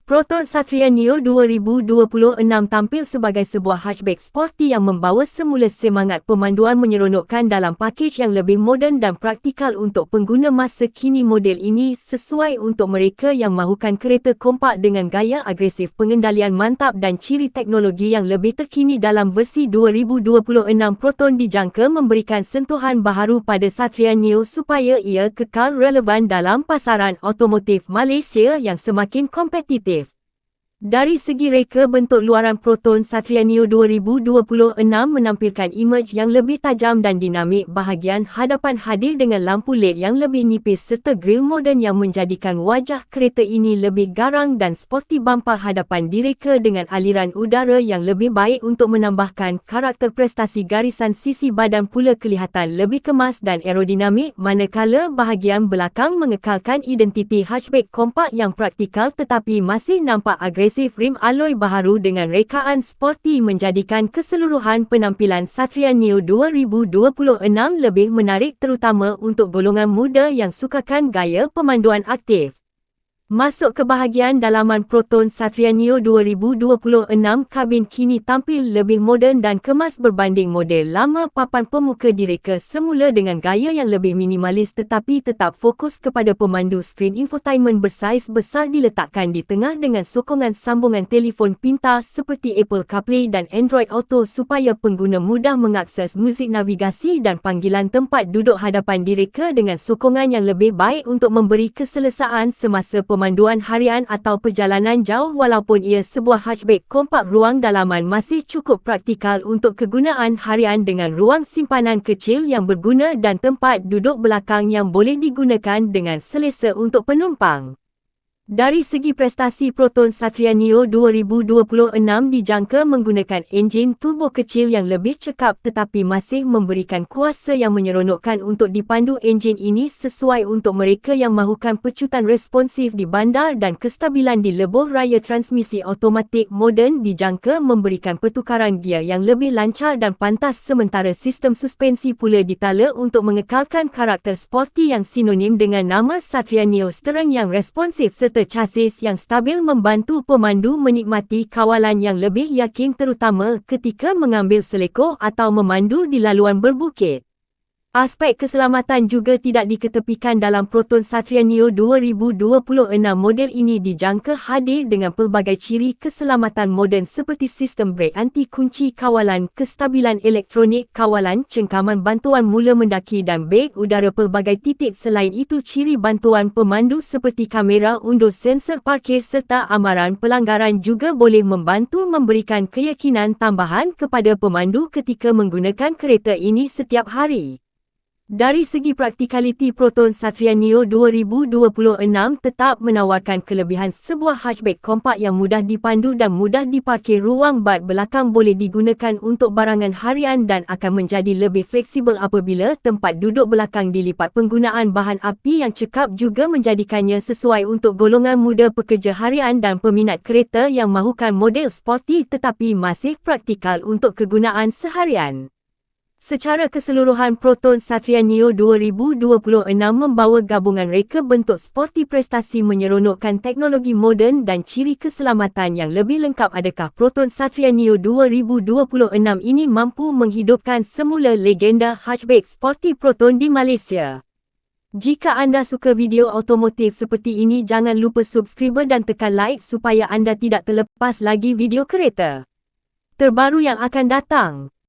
Proton Satria Neo 2026 tampil sebagai sebuah hatchback sporty yang membawa semula semangat pemanduan menyeronokkan dalam pakej yang lebih moden dan praktikal untuk pengguna masa kini. Model ini sesuai untuk mereka yang mahukan kereta kompak dengan gaya agresif, pengendalian mantap dan ciri teknologi yang lebih terkini. Dalam versi 2026, Proton dijangka memberikan sentuhan baharu pada Satria Neo supaya ia kekal relevan dalam pasaran otomotif Malaysia yang semakin kompetitif. Dari segi reka, bentuk luaran Proton Satria Neo 2026 menampilkan imej yang lebih tajam dan dinamik. Bahagian hadapan hadir dengan lampu LED yang lebih nipis serta grill moden yang menjadikan wajah kereta ini lebih garang dan sporty. Bumper hadapan direka dengan aliran udara yang lebih baik untuk menambahkan karakter prestasi. Garisan sisi badan pula kelihatan lebih kemas dan aerodinamik, manakala bahagian belakang mengekalkan identiti hatchback kompak yang praktikal tetapi masih nampak agresif. Rim alloy baharu dengan rekaan sporty menjadikan keseluruhan penampilan Satria Neo 2026 lebih menarik, terutama untuk golongan muda yang sukakan gaya pemanduan aktif. Masuk ke bahagian dalaman Proton Satria Neo 2026, kabin kini tampil lebih moden dan kemas berbanding model lama. Papan pemuka direka semula dengan gaya yang lebih minimalis tetapi tetap fokus kepada pemandu. Skrin infotainment bersaiz besar diletakkan di tengah dengan sokongan sambungan telefon pintar seperti Apple CarPlay dan Android Auto supaya pengguna mudah mengakses muzik, navigasi dan panggilan. Tempat duduk hadapan direka dengan sokongan yang lebih baik untuk memberi keselesaan semasa pemanduan harian atau perjalanan jauh. Walaupun ia sebuah hatchback kompak, ruang dalaman masih cukup praktikal untuk kegunaan harian dengan ruang simpanan kecil yang berguna dan tempat duduk belakang yang boleh digunakan dengan selesa untuk penumpang. Dari segi prestasi, Proton Satria Neo 2026 dijangka menggunakan enjin turbo kecil yang lebih cekap tetapi masih memberikan kuasa yang menyeronokkan untuk dipandu. Enjin ini sesuai untuk mereka yang mahukan pecutan responsif di bandar dan kestabilan di lebuh raya. Transmisi automatik moden dijangka memberikan pertukaran gear yang lebih lancar dan pantas, sementara sistem suspensi pula ditala untuk mengekalkan karakter sporty yang sinonim dengan nama Satria Neo. Steering yang responsif serta chassis yang stabil membantu pemandu menikmati kawalan yang lebih yakin, terutama ketika mengambil seleko atau memandu di laluan berbukit. Aspek keselamatan juga tidak diketepikan dalam Proton Satria Neo 2026. Model ini dijangka hadir dengan pelbagai ciri keselamatan moden seperti sistem brek anti kunci kawalan, kestabilan elektronik kawalan, cengkaman bantuan mula mendaki dan beg udara pelbagai titik. Selain itu, ciri bantuan pemandu seperti kamera undur, sensor parkir serta amaran pelanggaran juga boleh membantu memberikan keyakinan tambahan kepada pemandu ketika menggunakan kereta ini setiap hari. Dari segi praktikaliti, Proton Satria Neo 2026 tetap menawarkan kelebihan sebuah hatchback kompak yang mudah dipandu dan mudah diparkir. Ruang bak belakang boleh digunakan untuk barangan harian dan akan menjadi lebih fleksibel apabila tempat duduk belakang dilipat. Penggunaan bahan api yang cekap juga menjadikannya sesuai untuk golongan muda, pekerja harian dan peminat kereta yang mahukan model sporty tetapi masih praktikal untuk kegunaan seharian. Secara keseluruhan, Proton Satria Neo 2026 membawa gabungan reka bentuk sporty, prestasi menyeronokkan, teknologi moden dan ciri keselamatan yang lebih lengkap. Adakah Proton Satria Neo 2026 ini mampu menghidupkan semula legenda hatchback sporty Proton di Malaysia? Jika anda suka video otomotif seperti ini, jangan lupa subscribe dan tekan like supaya anda tidak terlepas lagi video kereta terbaru yang akan datang.